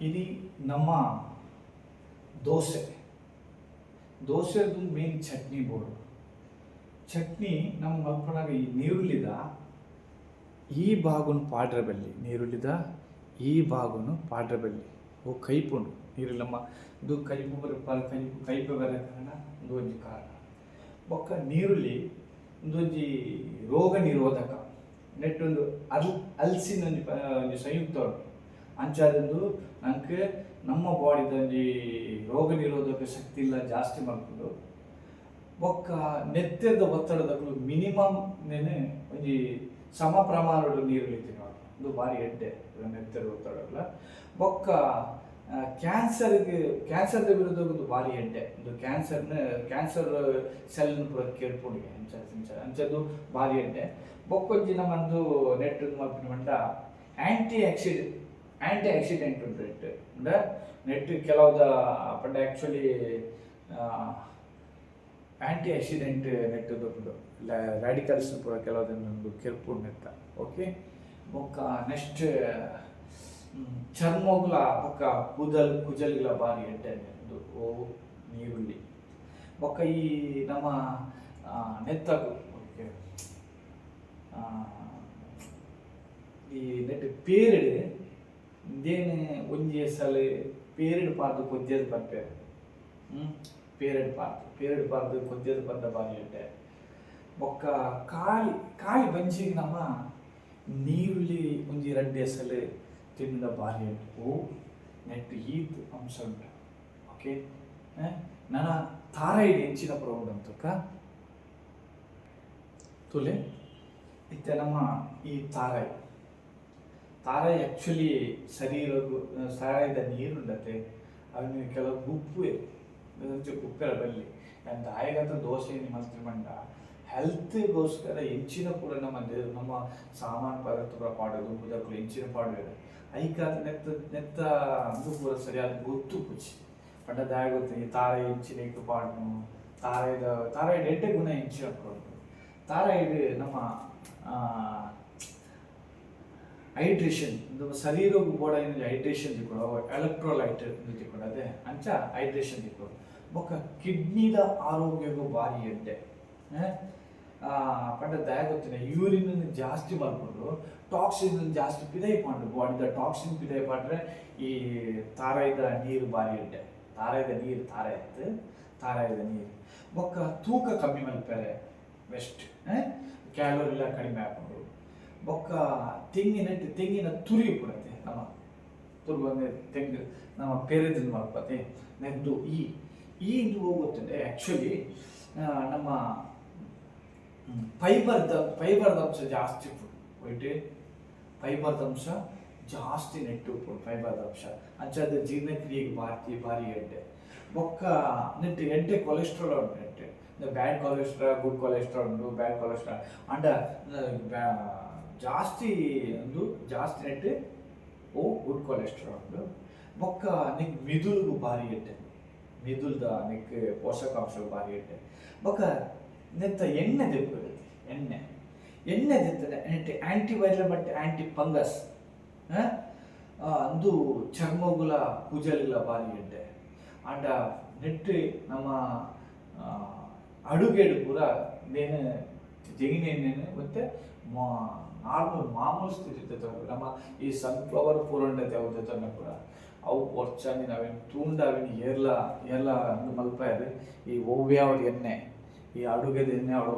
ఇది ನಮ್ಮ dosa ದೋಸೆದು main chutney board chutney ನಮ್ಮ ಮಲ್ಪನಾಗ ಈ ನೀರುಳ್ಳಿದ ಈ ಭಾಗನು ಪಾಡ್ರಬಲ್ಲಿ ನೀರುಳ್ಳಿದ ಈ ಭಾಗನು ಪಾಡ್ರಬಲ್ಲಿ ಓ ಕೈಪುಂಡು ನೀರುಳ್ಳಿ ನಮ್ಮ ಇದು ಕೈಪು ಕೈಪು ಬರ ಕಾರಣ ಒಂದು ಒಂಜಿ ಕಾರಣ ಬೊಕ್ಕ ನೀರುಳ್ಳಿ ಒಂದೊಂಜಿ ರೋಗ ನಿರೋಧಕ ನೆಟ್ಟೊಂದು ಹಲಸಿನ ಒಂಜಿ ಸಂಯುಕ್ತ ಉಂಟು ಅಂಚಾದಂದು ನಂಗೆ ನಮ್ಮ ಬಾಡಿದ ಒಂಜಿ ರೋಗ ನಿರೋಧಕ ಶಕ್ತಿ ಇಲ್ಲ ಜಾಸ್ತಿ ಮಾಡ್ಕೊಂಡು ಬೊಕ್ಕ ನೆತ್ತದ ಒತ್ತಡದಗಳು ಮಿನಿಮಮ್ ನೇನೆ ಒಂಜಿ ಸಮ ಪ್ರಮಾಣದ ನೀರುಳ್ಳಿ ತಿನ್ನೋದು ಇದು ಭಾರಿ ಎಡ್ಡೆ ನೆತ್ತದ ಒತ್ತಡ ಬೊಕ್ಕ ಕ್ಯಾನ್ಸರ್ದ ವಿರುದ್ಧ ಒಂದು ಭಾರಿ ಎಡ್ಡೆ ಇದು ಕ್ಯಾನ್ಸರ್ ಸೆಲ್ ಪೂರ ಕೇಳ್ಕೊಂಡು ಅಂಚದ್ದು ಭಾರಿ ಎಡ್ಡೆ ಬೊಕ್ಕೊಂಜಿ ನಮ್ಮದು ನೆಟ್ ಮಲ್ಪಿನ ಆಂಟಿ ಆಕ್ಸಿಡೆಂಟ್ ಉಂಟು ಅಂದ್ರೆ ನೆಟ್ ಕೆಲವುದ ಪಂಡ ಆ್ಯಕ್ಚುಲಿ ಆಂಟಿ ಆಕ್ಸಿಡೆಂಟ್ ನೆಟ್ ದೊಡ್ಡದು ರ್ಯಾಡಿಕಲ್ಸ್ ಪೂರ ಕೆಲವುದೊಂದು ಕೆರ್ಪುಂಡು ನೆತ್ತ ಓಕೆ ಬೊಕ್ಕ ನೆಕ್ಸ್ಟ್ ಚರ್ಮೋಗ್ಲ ಬೊಕ್ಕ ಕುಜಲ್ಗಳ ಬಾರಿ ಎಡ್ಡೆ ಇದು ಓ ನೀರುಳ್ಳಿ ಬೊಕ್ಕ ಈ ನಮ್ಮ ನೆತ್ತಗು ಓಕೆ ಈ ನೆಟ್ ಪೇರಡ್ ಇದೇನು ಒಂಜಿ ಸಲ ಪೇರಡ್ ಪಾರ್ದು ಕೊಜ್ಜದ ಬರ್ಪೆ ಪೇರಡ್ ಪಾರ್ದು ಕೊಜ್ಜದ ಬರ್ದ ಬಾರಿ ಎಡ್ಡೆ ಬೊಕ್ಕ ಕಾಳಿ ಬಂಜಿಗೆ ನಮ್ಮ ನೀರುಳ್ಳಿ ಒಂಜಿ ರಡ್ಡೆ ಸಲ ತಿಂದ ಬಾರಿ ಉಂಟು ಓ ನೆಟ್ ಈದ್ ಅಂಶ ಉಂಟು ಓಕೆ ನನ್ನ ಥಾರೈಡ್ ಹೆಚ್ಚಿನ ಪ್ರೌಢ ಅಂತಕ್ಕ ತುಲೆ ಇತ್ತೆ ನಮ್ಮ ಈ ಥಾರೈ ಆ್ಯಕ್ಚುಲಿ ಸಾರಾಯದ ನೀರುಂಡತೆ ಅವನು ಕೆಲವು ಉಪ್ಪು ಉಪ್ಪೆಲ್ಲ ಬರಲಿ ಅಂತ ಆಯಗಂತ ದೋಸೆ ಮಸ್ತಿ ಮಂಡ ಹೆಲ್ತ್ಗೋಸ್ಕರ ಹೆಂಚಿನ ಕೂಡ ನಮ್ಮ ಸಾಮಾನು ಪದಾರ್ಥ ಪಾಡೋದು ಬುದಕ್ಕೂ ಹೆಂಚಿನ ಪಾಡೋದು ಐಕಾದ ನೆತ್ತ ಅದು ಪೂರ ಸರಿಯಾದ ಗೊತ್ತು ಪುಚ್ಚಿ ಪಂಡದಾಯ ಗೊತ್ತು ಈ ತಾರ ಹೆಂಚಿನ ಇಟ್ಟು ಪಾಡ್ನು ತಾರಾಯ್ಡ್ ಎಡ್ಡೆ ಗುಣ ಹೆಂಚಿನ ಕೊಡೋದು ತಾರಾಯ್ಡ್ ನಮ್ಮ ಹೈಡ್ರೇಷನ್ ಶರೀರಕ್ಕೆ ಬೋಡ ಹೈಡ್ರೇಷನ್ ತಿಕ್ಕೊಡು ಎಲೆಕ್ಟ್ರೋಲೈಟ್ ತಿಕ್ಕೊಡು ಅದೇ ಅಂಚ ಹೈಡ್ರೇಷನ್ ತಿಕ್ಕೊಡು ಬೊಕ್ಕ ಕಿಡ್ನಿದ ಆರೋಗ್ಯಗೂ ಭಾರಿ ಎಡ್ಡೆ ಪಂಡ ದಯ ಗೊತ್ತಿನ ಯೂರಿನ್ ಜಾಸ್ತಿ ಮಾಡ್ಕೊಂಡು ಟಾಕ್ಸಿನ್ ಜಾಸ್ತಿ ಪಿದೈ ಪಾಂಡು ಬಾಡಿದ ಟಾಕ್ಸಿನ್ ಪಿದೈ ಪಾಡ್ರೆ ಈ ತಾರಾಯ್ದ ನೀರು ಭಾರಿ ಎಡ್ಡೆ ತಾರಾಯ್ದ ನೀರು ಬೊಕ್ಕ ತೂಕ ಕಮ್ಮಿ ಮಲ್ಪೆರೆ ಬೆಸ್ಟ್ ಕ್ಯಾಲೋರಿಲ್ಲ ಕಡಿಮೆ ಹಾಕೊಂಡು ಬೊಕ್ಕ ತೆಂಗಿನ ತುರಿ ಬಿಡುತ್ತೆ ನಮ್ಮ ತುರ್ಬಂದ್ರೆ ತೆಂಗು ನಮ್ಮ ಪೇರೆದಿಂದ ಮಾಡ್ಕೋತೆ ನೆದ್ದು ಈ ಇದು ಹೋಗುತ್ತದೆ ಆ್ಯಕ್ಚುಲಿ ನಮ್ಮ ಫೈಬರ್ದ ಅಂಶ ಜಾಸ್ತಿ ಹೋಯ್ತು ಫೈಬರ್ದ ಅಂಶ ಜಾಸ್ತಿ ನೆಟ್ಟು ಫೈಬರ್ದ ಅಂಶ ಅಂಚದ ಜೀರ್ಣಕ್ರಿಯೆಗೆ ಭಾರಿ ಎಡ್ಡೆ ಬೊಕ್ಕ ನೆಟ್ಟು ಎಡ್ಡೆ ಕೊಲೆಸ್ಟ್ರಾಲ್ ಉಂಟು ನೆಟ್ಟು ಬ್ಯಾಡ್ ಕೊಲೆಸ್ಟ್ರಾಲ್ ಗುಡ್ ಕೊಲೆಸ್ಟ್ರಾಲ್ ಉಂಟು ಬ್ಯಾಡ್ ಕೊಲೆಸ್ಟ್ರಾಲ್ ಅಂಡ ಜಾಸ್ತಿ ನೆಟ್ಟು ಓ ಗುಡ್ ಕೊಲೆಸ್ಟ್ರಾಲ್ ಉಂಟು ಬೊಕ್ಕ ನಿಕ್ ಮಿದುಲ್ಗೂ ಭಾರಿ ಎಡ್ಡೆ ಮಿದುಲ್ದ ನಿಕ್ ಪೋಷಕಾಂಶಗಳು ಭಾರಿ ಎಡ್ಡೆ ಬೊಕ್ಕ ನೆತ್ತ ಎಣ್ಣೆ ತೆಪ್ಪುತ್ತೆ ಎಣ್ಣೆ ತೆತ್ತದೆ ನೆಟ್ಟು ಆ್ಯಂಟಿವೈರಲ್ ಮತ್ತು ಆ್ಯಂಟಿ ಫಂಗಸ್ ಅಂದು ಚರ್ಮಗುಲ ಕುಜಲಿಲ್ಲ ಭಾರಿ ಎಡ್ಡೆ ಅಂಡ ನೆಟ್ಟು ನಮ್ಮ ಅಡುಗೆಡು ಪೂರ ನೇನು ತೆಂಗಿನ ಎಣ್ಣೆನು ಮತ್ತು ಮಾಮೂಲು ಸ್ಥಿತಿ ನಮ್ಮ ಈ ಸನ್ಫ್ಲವರ್ ಪೂರಂಡತೆ ಅವ್ರದ್ದು ಕೂಡ ಅವು ವರ್ಷಾನಿ ನಾವೇನು ತೂಂಡ ಅವೇನು ಏರ್ಲ ಮಲ್ಪ ಈ ಓವ್ಯಾವ್ದು ಎಣ್ಣೆ ಈ ಅಡುಗೆದ ಎಣ್ಣೆ ಅವಳ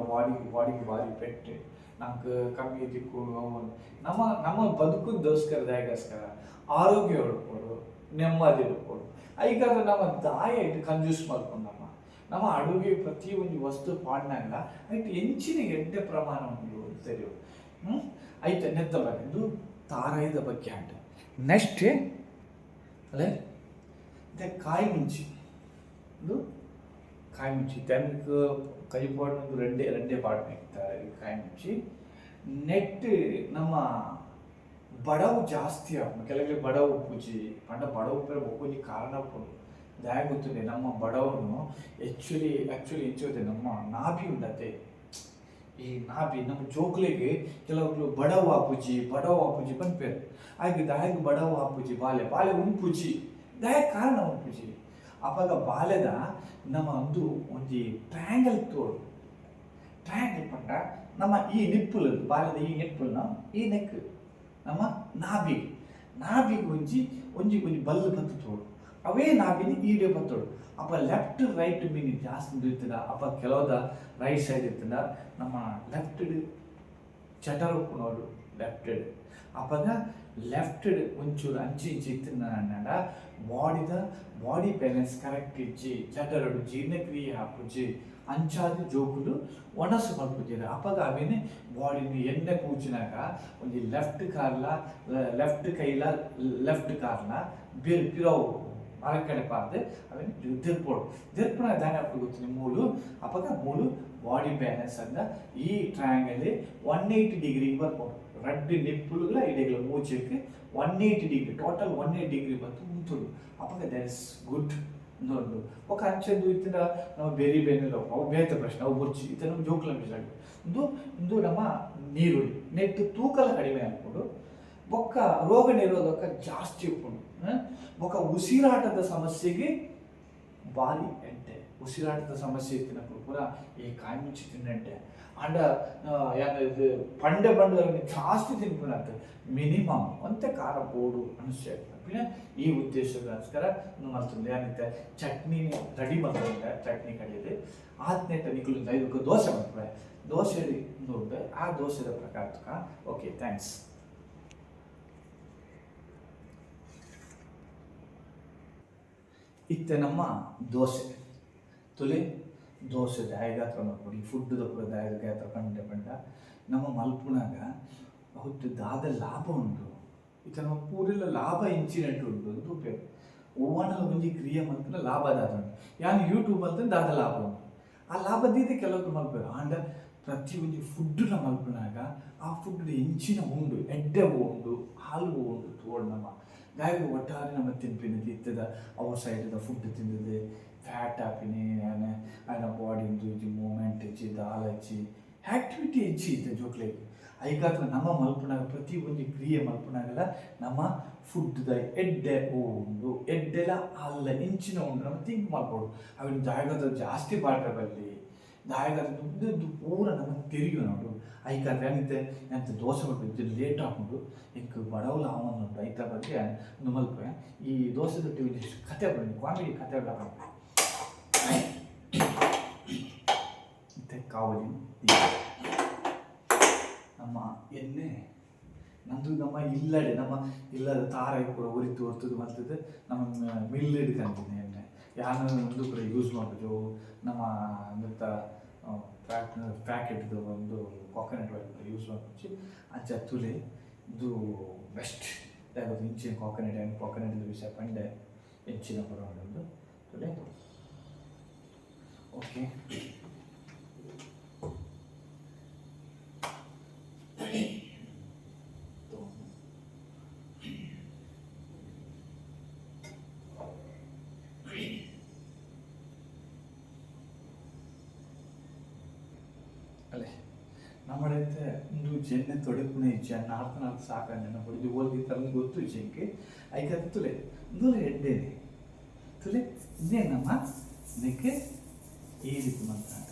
ಬಾಡಿಗೆ ಭಾರಿ ಪೆಟ್ಟು ನಮ್ಗೆ ಕಮ್ಮಿ ದಿಕ್ಕು ನಮ್ಮ ಬದುಕುದೋಸ್ಕರ ದಯಗೋಸ್ಕರ ಆರೋಗ್ಯ ಹುಡ್ಕೊಡು ನೆಮ್ಮದಿ ಹುಡ್ಕೊಡು ಐಗಾದ್ರೆ ನಮ್ಮ ದಾಯ ಇಟ್ಟು ಕಂಜೂಸ್ ಮಾಡ್ಕೊಂಡು ನಮ್ಮ ಅಡುಗೆ ಪ್ರತಿಯೊಂದು ವಸ್ತು ಪಾಡ್ನಾಗ ಐಟು ಹೆಂಚಿನ ಎಡ್ಡೆ ಪ್ರಮಾಣ ಒಂದು ತೆರೆಯು ಐತೆ ನೆತ್ತ ಬಗ್ಗೆ ತಾರಾಯ್ದ ಬಗ್ಗೆ ಆಟ ನೆಕ್ಸ್ಟ್ ಅಲ್ಲೇ ಮತ್ತೆ ಕಾಯಿ ಮುಂಚಿ ತೆಂಗು ಕೈಪಾಡು ರೆಡ್ಡೆ ಪಾಡ್ನ ಇರ್ತಾರೆ ಕಾಯಿ ಮುಂಚಿ ನೆಟ್ ನಮ್ಮ ಬಡವು ಜಾಸ್ತಿ ಕೆಲವೇ ಬಡವು ಪೂಜಿ ಪಂಡ ಬಡವು ಪೇರ ಒಬ್ಬನಿ ಕಾರಣ ಕೊಡು ದಯ ಗೊತ್ತಿದೆ ನಮ್ಮ ಬಡವನು ಆ್ಯಕ್ಚುಲಿ ಹೆಚ್ಚೋದೆ ನಮ್ಮ ನಾಭಿ ಉಂಡತೆ ಈ ನಾಭಿ ನಮ್ಮ ಜೋಕ್ಲೆಗೆ ಕೆಲವರು ಬಡವ ಅಪ್ಪುಜಿ ಪನ್ಪೇರು ಹಾಗೆ ದಾಯಗ ಬಡವ ಅಪ್ಪುಜಿ ಬಾಲೆ ಉಂಪುಜಿ ದಾಯ ಕಾರಣ ಉಂಪುಜಿ ಅವಾಗ ಬಾಲ್ಯದ ನಮ್ಮ ಒಂದು ಟ್ರಯಾಂಗಲ್ ತೋಡು ಟ್ರಯಾಂಗಲ್ ಪಂಡ ನಮ್ಮ ಈ ನಿಪ್ಪುಲು ಬಾಲ್ಯದ ಈ ನಿಪ್ಪುಲ್ನ ಈ ನೆಕ್ ನಮ್ಮ ನಾಭಿಗೆ ಒಂಜಿ ಬಲ್ಲು ಬತ್ತು ತೋಡು ಅವೇ ನಾಭಿನ ಈಡೆ ಬತ್ತೋಡು ಅಪ್ಪ ಲೆಫ್ಟ್ ರೈಟ್ ಮೀನಿ ಜಾಸ್ತಿ ಇರ್ತದ ಅಪ್ಪ ಕೆಲವದ ರೈಟ್ ಸೈಡ್ ಇರ್ತದ ನಮ್ಮ ಲೆಫ್ಟ್ ಚಟರ್ ಉಪ್ಪುನೋಡು ಲೆಫ್ಟ್ ಅಪ್ಪಾಗ ಲೆಫ್ಟ್ ಒಂಚೂರು ಅಂಚಿ ಇತ್ತಿನ ಬಾಡಿ ಬ್ಯಾಲೆನ್ಸ್ ಕರೆಕ್ಟ್ ಇಜ್ಜಿ ಚಟರಡು ಜೀರ್ಣಕ್ರಿಯೆ ಹಾಪುಜಿ ಅಂಚಾದ ಜೋಕುಲು ಒಣಸು ಮಲ್ಪುಜಿರ ಅಪ್ಪಾಗ ಅವೇನೆ ಬಾಡಿನ ಎಣ್ಣೆ ಕೂಚಿನಾಗ ಒಂದು ಲೆಫ್ಟ್ ಕೈಲ ಲೆಫ್ಟ್ ಕಾರ್ಲ ಬೇರೆ ಪಿರೋವು ಮರಕಡೆ ಪಾರ್ದು ಅವನ್ ದಿರ್ಪುಣ ದಾನಿ ಅಪ್ಪ ಗೊತ್ತಿನ ಮೂಲು ಬಾಡಿ ಬ್ಯಾಲೆನ್ಸ್ ಅಂದ ಈ ಟ್ರಯಾಂಗಲ್ 180 ಡಿಗ್ರಿ ಬರ್ಬೋದು ரெண்டு நிப்புலுಗಳ இடையில மூச்சுக்கு 180 டிகிரி ಟೋಟಲ್ 180 ಡಿಗ್ರಿ ಬಂತು ಮುಂತುಡು ಅವಾಗ ದಟ್ ಇಸ್ ಗುಡ್ ನೋಡು ఒక ಅಂಚೆಂದು ಇತ್ತಿನ ನಾವು ಬೇರೆ ಬೇನೆಲ್ಲ ಅವು ಬೇತ ಪ್ರಶ್ನೆ ಅವು ಬುರ್ಚಿ ಇತ್ತ ನಮ್ಮ ಜೋಕ್ಲ ಮಿಸಾಗಿ ಇಂದು ನಮ್ಮ ನೀರುಳ್ಳಿ ನೆಟ್ಟು ತೂಕಲ ಕಡಿಮೆ ಹಾಕೊಂಡು ಬೊಕ್ಕ ರೋಗ ನಿರೋಧಕ ಜಾಸ್ತಿ ಉಪ್ಪುಂಡು ಬೊಕ್ಕ ಉಸಿರಾಟದ ಸಮಸ್ಯೆಗೆ ಬಾರಿ ಎಂಟೆ ಉಸಿರಾಟದ ಸಮಸ್ಯೆ ಇತ್ತಿನప్పుడు ಪೂರ ಈ ಕಾಯಿ ಮುಂಚಿ ತಿನ್ನಂಟೆ ಅಂಡ ಇದು ಪಂಡೆ ಜಾಸ್ತಿ ತಿನ್ಪುನಂತ ಮಿನಿಮಮ್ ಒಂತೆ ಖಾರ ಬೋಡು ಅನಿಸ್ತು പിന്നെ ಈ ಉದ್ದೇಶಕ್ಕೋಸ್ಕರ ಮಲ್ತುಂಡೆ ಏನಿತ್ತೆ ಚಟ್ನಿ ರೆಡಿ ಮಾಡ್ತಾರೆ ಚಟ್ನಿ ಕಡಿಯೋದು ಆತ್ನೇಟ ನಿಕ್ಲಿಂದ ಇದಕ್ಕೆ ದೋಸೆ ಮಾಡ್ತಾರೆ ದೋಸೆ ನೋಡಿದೆ ಆ ದೋಸೆದ ಪ್ರಕಾರಕ್ಕ ಓಕೆ ಥ್ಯಾಂಕ್ಸ್ ಇತ್ತೆ ನಮ್ಮ ದೋಸೆ ತುಲೆ ದೋಸೆ ದಾಯಗಾತ್ರ ಮಾಡ್ಕೊಡಿ ಫುಡ್ದ ಪೂರ ದಾಯಗಾತ್ರ ಪಂಡ ನಮ್ಮ ಮಲ್ಪುನಾಗ ಹೊತ್ತು ದಾದ ಲಾಭ ಉಂಟು ಇತ್ತ ನಮ್ಮ ಪೂರೆಲ್ಲ ಲಾಭ ಇಂಚಿನೆಂಟು ಉಂಟು ಅಂತ ಉಪಯೋಗ ಓವನಲ್ಲಿ ಒಂಜಿ ಕ್ರಿಯೆ ಮಲ್ಪನ ಲಾಭ ದಾದ ಉಂಟು ಯಾನು ಯೂಟ್ಯೂಬ್ ಅಂತ ದಾದ ಲಾಭ ಉಂಟು ಆ ಲಾಭದಿಂದ ಕೆಲವರು ಮಲ್ಪೇರು ಆಂಡ ಪ್ರತಿ ಒಂಜಿ ಫುಡ್ನ ಮಲ್ಪನಾಗ ಆ ಫುಡ್ ಇಂಚಿನ ಉಂಡು ಎಡ್ಡೆವು ಉಂಡು ಹಾಲು ಉಂಡು ತೋಡು ನಮ್ಮ ದಾಯಗ ಒಟ್ಟಾರೆ ನಮ್ಮ ತಿನ್ಪಿನ ಇತ್ತದ ಅವರ್ ಸೈಡ್ದ ಫುಡ್ ತಿಂದದೆ ಫ್ಯಾಟ್ ಹಾಪಿನಿ ಆಯ್ನ ಬಾಡಿಂದು ಇದು ಮೂಮೆಂಟ್ ಹೆಚ್ಚಿ ದಾಲ್ ಹಚ್ಚಿ ಆ್ಯಕ್ಟಿವಿಟಿ ಹೆಚ್ಚಿ ಇತ್ತು ಜೋಕ್ಲೆಗೆ ಐಕಾತ್ರ ನಮ್ಮ ಮಲ್ಪನಾಗ ಪ್ರತಿ ಒಂದು ಕ್ರಿಯೆ ಮಲ್ಪನಾಗಲ್ಲ ನಮ್ಮ ಫುಡ್ದ ಎಡ್ಡೆ ಉಂಡು ಎಡ್ಡೆಲ್ಲ ಅಲ್ಲ ಇಂಚಿನ ಉಂಡು ನಮ್ಮ ಥಿಂಕ್ ಮಾಡ್ಬೋದು ಅವಿನ ದಾಯಗದ ಜಾಸ್ತಿ ಪಾಠ ಬರಲಿ ದಾಯಗದ ದುಡ್ಡು ಪೂರ ನಮಗೆ ತೆರಿಯು ನೋಡು ಐಕಾದ್ರೆ ಏನಿತ್ತೆ ಎಂತ ದೋಸೆ ಮಾಡ್ಬೇಕು ಲೇಟ್ ಹಾಕೊಂಡು ಇಂಕ ಬಡವಲ ಅವನು ಉಂಟು ಐತ ಬಗ್ಗೆ ಮಲ್ಪ ಈ ದೋಸೆ ದೊಡ್ಡ ಒಂದಿಷ್ಟು ಕತೆ ಬನ್ನಿ ಕಾಮಿಡಿ ಕತೆ ಮತ್ತೆ ಕಾವಲಿ ನಮ್ಮ ಎಣ್ಣೆ ನಂದು ನಮ್ಮ ಇಲ್ಲದ ತಾರ ಕೂಡ ಉರಿತು ಹೊರ್ತದ್ದು ಮಲ್ತದ್ದು ನಮ್ಮ ಮಿಲ್ ಹಿಡ್ಕೊಂತೀನಿ ಎಣ್ಣೆ ಯಾರು ಒಂದು ಕೂಡ ಯೂಸ್ ಮಾಡೋದು ನಮ್ಮ ಅಂತ ಪ್ಯಾಕೆಟ್ದು ಒಂದು ಕೊಕೊನಟ್ ಆಯಿಲ್ ಯೂಸ್ ಮಾಡಿ ಅಂಚ ತುಲೆ ಇದು ಬೆಸ್ಟ್ ಯಾವುದು ಇಂಚಿನ ಕೊಕೊನಟ್ ವಿಷಯ ಪಂಡೆ ಹೆಚ್ಚಿನ ಬರೋದು ತುಲೆ ಓಕೆ ಅಲ್ಲೇ ನಮ್ಮಡೈತೆ ಒಂದು ಜೆನ್ನೆ ತೊಡಪುನ ಇಚ್ಛೆ ನಾಲ್ಕು ಸಾಕಂಡೆ ಹೊಡೆದು ಓದಿ ತರಂದು ಗೊತ್ತು ಇಚ್ಛೆಂಗೆ ಐಕ ತುಲೆ ನೂರು ಎಡ್ಡೇನೆ ತುಲೆ ಇನ್ನೇನಮ್ಮ ನೆಕ್ಕೆ ಈ ರೀತಿ ಮಾತಾಡ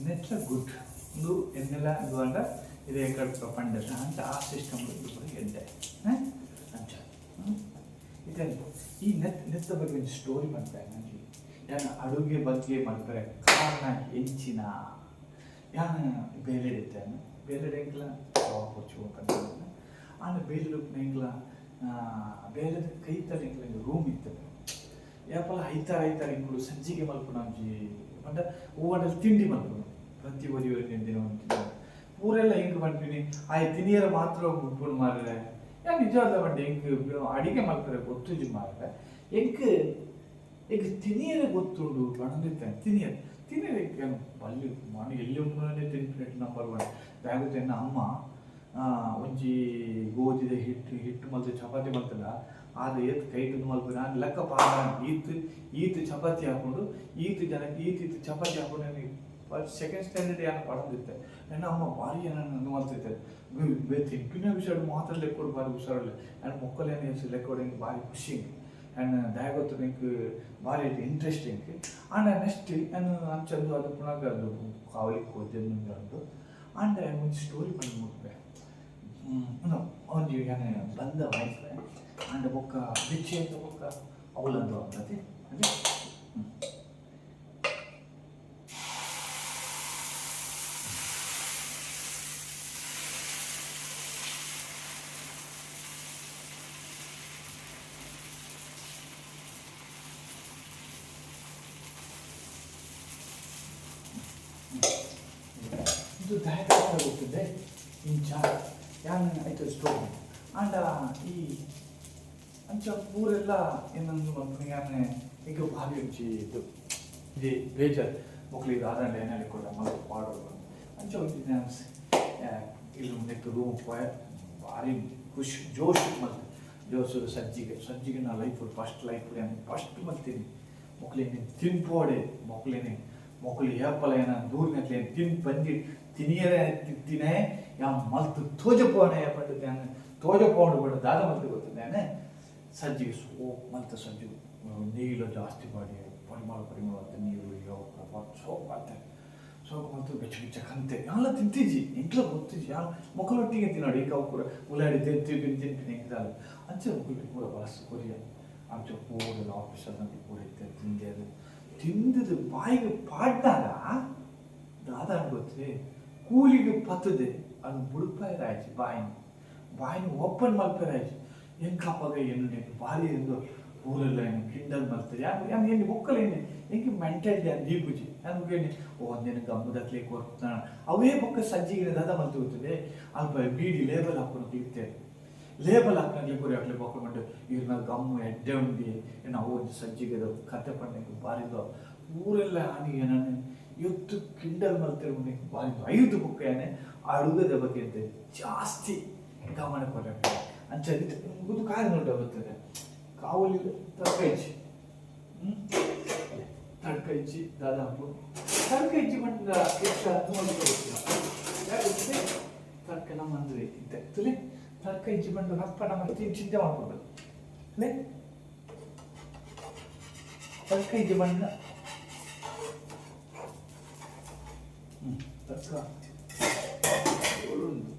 ನೆಟ್ಲ ಗುಡ್ ಇದು ಎನ್ನೆಲ್ಲ ಇದು ಅಂಡ ಇದೇ ಕಡೆ ಪಂಡಲ್ಲ ಅಂತ ಆ ಸಿಸ್ಟಮ್ ಇದು ಕೂಡ ಎಡ್ಡೆ ಅಂಚ ಇದೆ ಈ ನೆತ್ತ ಬಗ್ಗೆ ಒಂದು ಸ್ಟೋರಿ ಮಾಡ್ತಾರೆ ನನಗೆ ಯಾನು ಅಡುಗೆ ಬಗ್ಗೆ ಮಾಡ್ತಾರೆ ಕಾರಣ ಹೆಂಚಿನ ಯಾನು ಬೇಲೆಡಿತ್ತೇನು ಬೇಲೆಡೆಂಗ್ಲ ಕೊಚ್ಚು ಆನೆ ಬೇಲೆಡುಪ್ನೆಂಗ್ಲ ಬೇಲೆದ ಕೈತಲೆಂಗ್ಲ ರೂಮ್ ಇರ್ತದೆ ಯಾಪಲ್ಲ ಐತಾರ ಇಂಗಳು ಸಂಜಿಗೆ ಮಲ್ಪುಣಂಜಿ ಅಂಡ ಹೂವಲ್ಲಿ ತಿಂಡಿ ಮಲ್ಪುಣ ಪ್ರತಿ ಒರಿವರೆ ದಿನ ಒಂದು ಊರೆಲ್ಲ ಹೆಂಗೆ ಮಾಡ್ತೀನಿ ಆ ತಿನಿಯರ ಮಾತ್ರ ಉಪ್ಪು ಮಾರ್ರೆ ಯಾರು ನಿಜವಾದ ಬಂಡೆ ಹೆಂಗೆ ಅಡಿಗೆ ಮಾಡ್ತಾರೆ ಗೊತ್ತು ಮಾರ್ರೆ ಹೆಂಗೆ ತಿನಿಯರ ಗೊತ್ತುಂಡು ಬಣದಿರ್ತಾನೆ ತಿನಿಯರ ಬಲ್ಲಿ ಮನೆ ಎಲ್ಲಿ ಉಂಟು ತಿನ್ಪಿಟ್ಟು ನಂಬರ್ 1 ಬ್ಯಾಗುತ್ತೆ ಅಮ್ಮ ಒಂಜಿ ಗೋಧಿದ ಹಿಟ್ಟು ಮಲ್ತು ಚಪಾತಿ ಮಲ್ತಲ್ಲ ಆದ್ರೆ ಏತ್ ಕೈಟು ಮಲ್ಪು ನಾನು ಲೆಕ್ಕ ಪಾರ ಈತ್ ಚಪಾತಿ ಹಾಕೊಂಡು ಈತ್ ಜನಕ್ಕೆ ಈತ್ ಚಪಾತಿ ಹಾಕೊಂಡು ನನಗೆ ಸೆಕೆಂಡ್ ಸ್ಟ್ಯಾಂಡರ್ಡ್ ಏನು ಪಡೆದಿತ್ತೆ ನನ್ನ ಅಮ್ಮ ಭಾರಿ ಏನನ್ನು ಮಾಡ್ತಿದ್ದೆ ತಿಪ್ಪಿನ ವಿಷಯ ಮಾತ್ರ ಲೆಕ್ಕೊಡು ಭಾರಿ ಹುಷಾರಲ್ಲ ಆ್ಯಂಡ್ ಮೊಕ್ಕಲೇನು ಲೆಕ್ಕೊಡಿಂಗ್ ಭಾರಿ ಖುಷಿ ಆ್ಯಂಡ್ ದಯಗೊತ್ತು ನಿಂಗೆ ಭಾರಿ ಇಂಟ್ರೆಸ್ಟಿಂಗ್ ಆ್ಯಂಡ್ ನೆಕ್ಸ್ಟ್ ನಾನು ಅಂಚಂದು ಅದು ಪುನಃ ಅದು ಕಾವಲಿಗೆ ಹೋದೆ ಮುಂದೆ ಒಂದು ಆ್ಯಂಡ್ ಒಂದು ಸ್ಟೋರಿ ಬಂದು ಮುಟ್ಬೆ ಒಂಜಿ ಏನು ಬಂದ ವೈಫ್ ಆ್ಯಂಡ್ ಬೊಕ್ಕ ಬಿಚ್ಚಿ ಅಂತ ಬೊಕ್ಕ ಅವಳಂದು ಅಂತದೆ ಅದೇ ಇದು ದಯಕರ ಗೊತ್ತಿದೆ ಇಂಚ ಯಾನು ಆಯಿತು ಸ್ಟೋರಿ ಆ್ಯಂಡ್ ಈ ಅಂಚ ಊರೆಲ್ಲ ಏನೊಂದು ಮಕ್ಕಳಿಗೆ ಈಗ ಭಾರಿ ಹಂಚಿ ಇದು ಇದು ಬೇಜಾರು ಮಕ್ಕಳಿಗೆ ಆದಂಡ ಏನಲ್ಲಿ ಕೂಡ ಮಕ್ಕಳು ಪಾಡೋದು ಅಂಚ ಹೋಗ್ತಿದ್ದೆ ಇಲ್ಲಿ ನೆಕ್ಸ್ಟ್ ರೂಮ್ ಪೋಯ ಭಾರಿ ಖುಷಿ ಜೋಶ್ ಮತ್ತೆ ಜೋಶು ಸಜ್ಜಿಗೆ ನಾ ಲೈಫ್ ಫಸ್ಟ್ ಫಸ್ಟ್ ಮಲ್ತೀನಿ ಮಕ್ಕಳಿಗೆ ತಿನ್ಪೋಡೆ ಮಕ್ಕಳು ಏಪಲ ಏನ ದೂರಿನಕ್ಲೆ ತಿನ್ ಬಂದು ತಿನಿಯರೇ ತಿನ್ನೇ ಯಾ ಮಲ್ತು ತೋಜಪೋಣೆ ಪಟ್ಟಿದ್ದೆ ತೋಜಪೋಂಡು ಬಿಡ ದಾದ ಮಲ್ತು ಗೊತ್ತಿದ್ದೇನೆ ಸಜ್ಜಿಗೆ ಮಲ್ತ ಸಜ್ಜು ನೀರು ಜಾಸ್ತಿ ಮಾಡಿ ಪರಿಮಳ ಅಂತ ನೀರು ಯೋಗ ಸೋಪ್ ಮಾಡ್ತಾರೆ ಸೋಪ್ ಮತ್ತು ಬೆಚ್ಚ ಕಂತೆ ಎಲ್ಲ ತಿಂತಿಜ್ಜಿ ಎಂಟ್ಲ ಗೊತ್ತಿಜ್ಜಿ ಯಾರು ಮಕ್ಕಳೊಟ್ಟಿಗೆ ತಿನ್ನೋಡಿ ಈಗ ಅವು ಕೂಡ ಉಳ್ಳಾಡಿ ತಿಂತೀನಿ ಹೆಂಗಿದಲ್ಲ ಅಂಚೆ ಮಕ್ಕಳಿಗೆ ಕೂಡ ಬಳಸು ಕೊರಿಯ ಅಂಚೆ ಕೂಡಲ್ಲ ಆಫೀಸಲ್ಲಿ ಕೂಡ ಇತ್ತೆ ತಿಂದೇದು ತಿಂದದು ಬಾಯಿಗೆ ಪಾಡ್ದಾಗ ದಾದ ಗೊತ್ತೇ ಕೂಲಿಗೆ ಪತ್ತದೆ ಅದು ಬುಡುಪಾಯಿರಾಯ್ತು ಬಾಯಿನ ಓಪನ್ ಮಲ್ಪರಾಯ್ತು ಹೆಂಗಪ್ಪಾಗ ಏನು ಭಾರಿ ಎಂದು ಊರೆಲ್ಲ ಏನು ಕಿಂಡಲ್ ಮಲ್ತಾರೆ ಯಾರು ಏನು ಬುಕ್ಕಲ್ಲ ಏನು ಹೆಂಗೆ ಮೆಂಟಾಲಿಟಿ ಅದು ದೀಪುಜಿ ನಮಗೆ ಒಂದೇನು ಗಮ್ಮದಕ್ಲೆ ಕೊರ್ತಾನ ಅವೇ ಬುಕ್ಕ ಸಜ್ಜಿಗೆ ದಾದ ಮಲ್ತು ಹೋಗ್ತದೆ ಅಲ್ಪ ಬೀಡಿ ಲೇಬಲ್ ಹಾಕೊಂಡು ಇರ್ತೇವೆ ಲೇಬಲ್ ಹಾಕಿ ಕೊರಿ ಹಾಕ್ಲಿ ಬೊಕ್ಕ ಮಾಡಿ ಇವ್ರನ್ನ ಗಮ್ಮು ಎಡ್ಡೆ ಉಂಡಿ ನಾವು ಒಂದು ಸಜ್ಜಿಗೆ ಕತೆ ಪಂಡಿಗೆ ಬಾರಿದು ಊರೆಲ್ಲ ಹಾನಿ ನಾನು ಇವತ್ತು ಕಿಂಡಲ್ ಮಲ್ತಿರೋ ಬಾರಿ 5 ಬುಕ್ ಏನೇ ಅಡುಗದ ಬಗ್ಗೆ ಅಂತ ಜಾಸ್ತಿ ಗಮನ ಕೊಡಬೇಕು ಅಂಚ ಇದು ಕಾಯಿ ನೋಡಿ ಬರ್ತದೆ ಕಾವಲಿ ತರಕಾಯಿ ತಡ್ಕೈಚಿ ದಾದಾಪು ತಡ್ಕೈಚಿ ಬಂದ ತಡ್ಕ ನಮ್ಮ ಅಂದ್ರೆ ಇದ್ದೆ ತುಲಿ ತಡ್ಕೈಚಿ ಬಂದು ರಪ್ಪ ನಮ್ಮ ಚಿಂತೆ ಮಾಡ್ಕೊಡ್ಬೇಕು ಅಲ್ಲೇ ತಡ್ಕೈಚಿ ಬಂದ ತರ್ಕ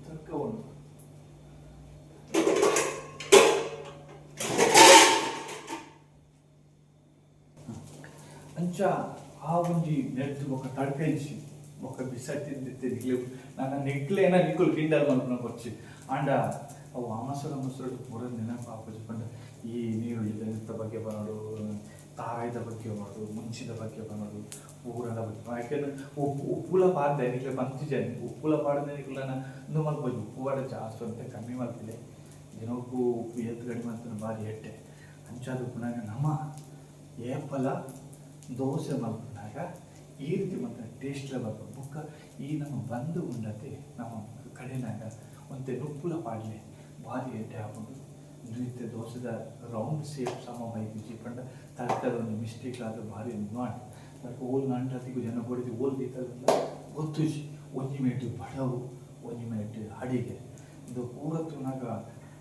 ತರ್ಕ ಉಂಟು ಅಂಚ ಆ ಒಂಜಿ ನೆಡ್ದು ఒక ತಡ್ಕೈಸಿ ఒక ಬಿಸಟ್ಟಿದ್ದೆ ನನ್ನ ನಿಕ್ಲೇನ ನಿಕ್ಕುಲು ಕಿಂಡಲ್ ಮಲ್ಪನ ಕೊಚ್ಚಿ ಅಂಡ ಅವು ಮೊಸರು ಪೂರ ನೆನಪು ಹಾಕೋದು ಪಂಡ ಈ ನೀರುಳ್ಳಿ ದಲಿತ ಬಗ್ಗೆ ಬರೋದು ತಾರಾಯ್ದ ಬಗ್ಗೆ ಮಾಡೋದು ಮುಂಚಿದ ಬಗ್ಗೆ ಬರೋದು ಊರದ ಬಗ್ಗೆ ಯಾಕೆಂದ್ರೆ ಉಪ್ಪುಲ ಪಾಡ್ದೆ ನಿಕ್ಲೆ ಬಂತಿದ್ದೇನೆ ಉಪ್ಪುಲ ಪಾಡ್ದೆ ನಿಕ್ಲನ ಇನ್ನು ಮಲ್ಬೋದು ಉಪ್ಪು ಪಾಡ ಜಾಸ್ತಿ ಅಂತ ಕಮ್ಮಿ ಮಾಡ್ತಿದ್ದೆ ದಿನಕ್ಕೂ ಉಪ್ಪು ಎತ್ತು ಕಡಿಮೆ ಅಂತ ಭಾರಿ ಎಟ್ಟೆ ಅಂಚಾದ ಪುನಃ ನಮ್ಮ ಏಪಲ ದೋಸೆ ಮಲ್ಕೊಂಡಾಗ ಈ ರೀತಿ ಮತ್ತು ಟೇಸ್ಟ್ಲ ಬರ್ಬೋದು ಬುಕ್ಕ ಈ ನಮ್ಮ ಬಂದು ಉಂಡತೆ ನಮ್ಮ ಕಡೆನಾಗ ಒಂತೆ ನುಪ್ಪುಲ ಪಾಡ್ಲೆ ಭಾರಿ ಎಟ್ಟೆ ಹಾಕೊಂಡು ರೀತಿ ದೋಸೆದ ರೌಂಡ್ ಸೇಪ್ ಸಮ ಬೈದು ಪಂಡ ತರಕಾರಿ ಒಂದು ಮಿಸ್ಟೇಕ್ ಆದ ಭಾರಿ ಮಾಡಿ ತರ್ಕ ಓಲ್ ನಾಂಟತಿಗೂ ಜನ ಹೊಡಿದು ಓಲ್ ದೀತಲ್ಲ ಗೊತ್ತುಜಿ ಒಂಜಿ ಮೇಟು ಬಡವು ಒಂಜಿ ಮೇಟು ಅಡಿಗೆ ಇದು ಪೂರತ್ತುನಾಗ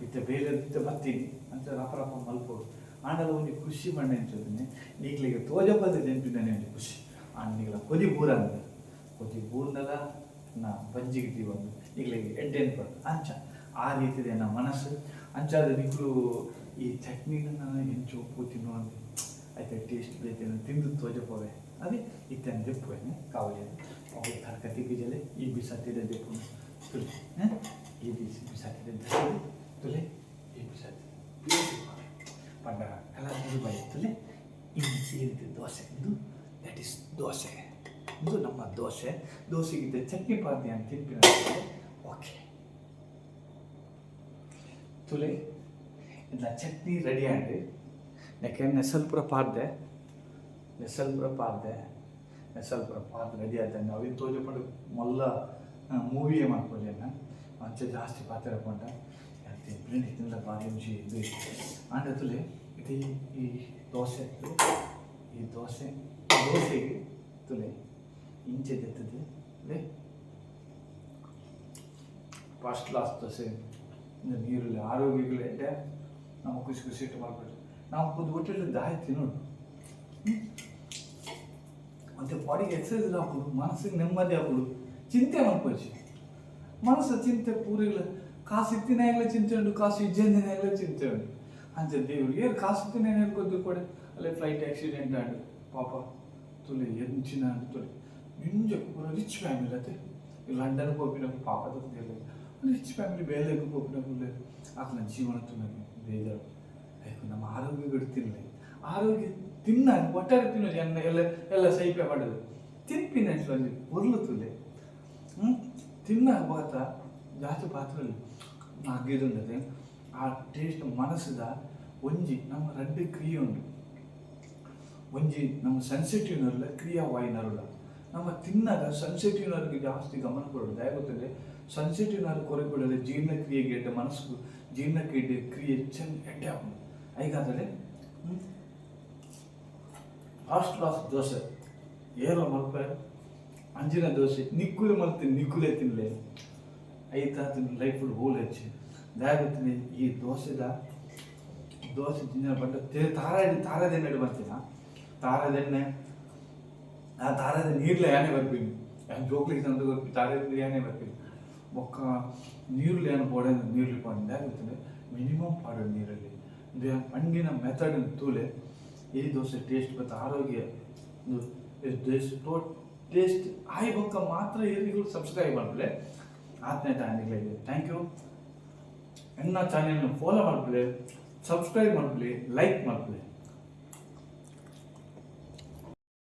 ಇತ್ತೆ ಬೇರೆ ಇತ್ತೆ ಬರ್ತೀನಿ ಅಂತ ರಪ ಮಲ್ಪೋಡು ಆಂಡಲ ಒಂದು ಖುಷಿ ಮಣ್ಣೆ ಅಂತಂದ್ರೆ ನೀಗ್ಲಿಗೆ ತೋಜಪದ ನೆನಪಿದ್ದಾನೆ ಒಂದು ಖುಷಿ ಆಂಡಿಗಳ ಕೊದಿ ಬೂರ ಅಂದ್ರೆ ಕೊದಿ ಬೂರ್ನಲ್ಲ ನಾ ಬಂಜಿಗಿಟ್ಟಿ ಒಂದು ಈಗಲಿಗೆ ಎಡ್ಡೆನ್ ಬರ್ತದೆ ಅಂಚ ಆ ರೀತಿದೆ ನಮ್ಮ ಮನಸ್ಸು ಅಂಚಾದ ನಿಕ್ಕಳು ಈ ಚಟ್ನಿನ ಹೆಂಚು ಉಪ್ಪು ತಿನ್ನೋ ಅಂದ್ರೆ ಆಯ್ತು ಟೇಸ್ಟ್ ಬೇಕೇನು ತಿಂದು ತೋಜಪೋವೆ ಅದೇ ಇತ್ತೇನು ದೆಪ್ಪುವೇನೆ ಕಾವಲಿ ಅವು ತರಕಾರಿ ಬೀಜಲೆ ಈ ಬಿಸಾತಿದೆ ದೆಪ್ಪು ತುಲೆ ಈ ಬಿಸಾತಿದೆ ತುಲೆ ಈ ಬಿಸಾತಿದೆ ಪಂಡ ಕಲರ್ ಬೈತಲೆ ಈ ರೀತಿ ದೋಸೆ ಇದು ದಟ್ ಈಸ್ ದೋಸೆ ಇದು ನಮ್ಮ ದೋಸೆಗಿದ್ದ ಚಟ್ನಿ ಪಾರ್ದಿ ಅಂತ ತಿಂಪಿನ ಓಕೆ ತುಲೆ ಇಲ್ಲ ಚಟ್ನಿ ರೆಡಿ ಆಗಿ ಯಾಕೆ ನೆಸಲ್ಪುರ ಪಾರ್ದೆ ರೆಡಿ ಆಯ್ತು ಅವಿನ ತೋಜಪಂಡು ಮೊಲ್ಲ ಮೂವಿಯೇ ಮಾಡ್ಕೊಳ್ಳೇನ ಅಂಚೆ ಜಾಸ್ತಿ ಪಾತ್ರ ಕೊಂಡ ತಿನ್ನಲ್ಲ ಭಾರಿ ರುಚಿ ಇದು ಆಂಡ ತುಲೆ ಇದು ಈ ದೋಸೆಗೆ ತುಲೆ ಇಂಚೆ ತೆತ್ತದೆ ಅದೇ ಫಸ್ಟ್ ಕ್ಲಾಸ್ ದೋಸೆ ನೀರಲ್ಲಿ ಆರೋಗ್ಯಗಳೇ ನಮ್ಮ ಖುಷಿ ಖುಷಿ ಇಟ್ಟು ಮಾಡ್ಬಿಟ್ಟು ನಾವು ಖುದ್ದು ಹೋಟೆಲ್ ದಾಯ ತಿನ್ನೋಡು ಮತ್ತು ಬಾಡಿಗೆ ಎಕ್ಸಸೈಸ್ ಹಾಕೋದು ಮನಸ್ಸಿಗೆ ನೆಮ್ಮದಿ ಹಾಕೋದು ಚಿಂತೆ ಮಾಡ್ಕೊಳ್ಸಿ ಮನಸ್ಸು ಚಿಂತೆ ಪೂರಿಗಳು ಕಾಸು ಇತ್ತಿನಾಗಲೇ ಚಿಂತೆ ಉಂಟು ಕಾಸು ಇಜ್ಜಂದಿನಾಗಲೇ ಚಿಂತೆ ಉಂಟು ಅಂಚ ದೇವ್ರು ಏನು ಕಾಸು ಇತ್ತಿನ ಹೇಳ್ಕೊದ್ದು ಕೊಡೆ ಅಲ್ಲೇ ಫ್ಲೈಟ್ ಆಕ್ಸಿಡೆಂಟ್ ಆಡು ಪಾಪ ತುಲೆ ಎಂಚಿನ ತುಲೆ ನಿಂಜ ಪೂರ ರಿಚ್ ಫ್ಯಾಮಿಲಿ ಅದೇ ಲಂಡನ್ ಹೋಗಿನಪ್ಪ ಪಾಪ ತಂದಿಲ್ಲ ರಿಚ್ ಫ್ಯಾಮಿಲಿ ಬೇಲೆಗೂ ಹೋಗಿನಪ್ಪ ಆತನ ಜೀವನ ತುಂಬ ಬೇಜಾರು ಆಯ್ತು ನಮ್ಮ ಆರೋಗ್ಯ ತಿನ್ನಲಿ ಆರೋಗ್ಯ ತಿನ್ನ ಒಟ್ಟಾರೆ ತಿನ್ನೋದು ಎಣ್ಣೆ ಎಲ್ಲ ಸೈಪೆ ಮಾಡೋದು ತಿನ್ಪಿನ ಅಲ್ಲಿ ಹೊರ್ಲುತ್ತದೆ ತಿನ್ನ ಬಾತ ಜಾಸ್ತಿ ಪಾತ್ರಲ್ಲಿ ಆಗಿರುತ್ತದೆ ಆ ಟೇಸ್ಟ್ ಮನಸ್ಸದ ಒಂಜಿ ನಮ್ಮ ರಡ್ಡು ಕ್ರಿಯೆ ಉಂಟು ಒಂಜಿ ನಮ್ಮ ಸೆನ್ಸಿಟಿವ್ನಲ್ಲ ಕ್ರಿಯಾವಾಯಿನರುಲ್ಲ ನಮ್ಮ ತಿನ್ನದ ಸೆನ್ಸಿಟಿವ್ನವ್ರಿಗೆ ಜಾಸ್ತಿ ಗಮನ ಕೊಡೋದು ಯಾಗೊತ್ತದೆ ಸೆನ್ಸಿಟಿವ್ನವ್ರು ಕೊರೆ ಕೊಡೋದು ಜೀರ್ಣಕ್ರಿಯೆಗೆ ಎಡ್ಡೆ ಮನಸ್ಸು ಜೀರ್ಣಕ್ರಿಯೆ ಕ್ರಿಯೆ ಚೆಂದ ಎಡ್ಡೆ ಆಗೋದು ಐಗಾದರೆ ಫಸ್ಟ್ ಕ್ಲಾಸ್ ದೋಸೆ ಏರೋ ಮಲ್ಪ ಅಂಜಿನ ದೋಸೆ ನಿಕ್ಕುಲೆ ಮಲ್ತೀನಿ ನಿಕ್ಕುಲೆ ತಿನ್ನಲೆ ಐತಾ ತಿನ್ನ ಲೈಫ್ ಹೋಲ್ ಹೆಚ್ಚು ದಯಗೊತ್ತೀನಿ ಈ ದೋಸೆ ತಿನ್ನ ಬಟ್ ತಾರದೆಣ್ಣೆ ಬರ್ತೀನ ತಾರದೆಣ್ಣೆ ಆ ತಾರದ ನೀರ್ಲೆ ಯಾನೆ ಬರ್ತೀನಿ ಜೋಕ್ಲಿಗೆ ತಂದು ಬರ್ತೀನಿ ತಾರದ ನೀರು ಯಾನೆ ಬರ್ತೀನಿ ಒಕ್ಕ ನೀರುಳ್ಳಿ ಏನು ಬೋಡೆ ನೀರುಳ್ಳಿ ಪಾಡು ದಯಗೊತ್ತೀನಿ ಮಿನಿಮಮ್ ಪಾಡು ನೀರಲ್ಲಿ ಹಣ್ಣಿನ ಮೆಥಡ್ ತೂಲೆ ಈ ದೋಸೆ ಟೇಸ್ಟ್ ಮತ್ತು ಆರೋಗ್ಯ ಟೇಸ್ಟ್ ಆಯ್ ಬೊಕ್ಕ ಮಾತ್ರ ಏರಿಗಳು ಸಬ್ಸ್ಕ್ರೈಬ್ ಮಾಡ್ಬಿಳೆ ಆತನೇ ಟೈಮಿಗೆ ಥ್ಯಾಂಕ್ ಯು ಎನ್ನ ಚಾನೆಲ್ನ ಫಾಲೋ ಮಾಡ್ಬಿಳೆ ಸಬ್ಸ್ಕ್ರೈಬ್ ಮಾಡ್ಬಿಳೆ ಲೈಕ್ ಮಾಡ್ಬಿಳೆ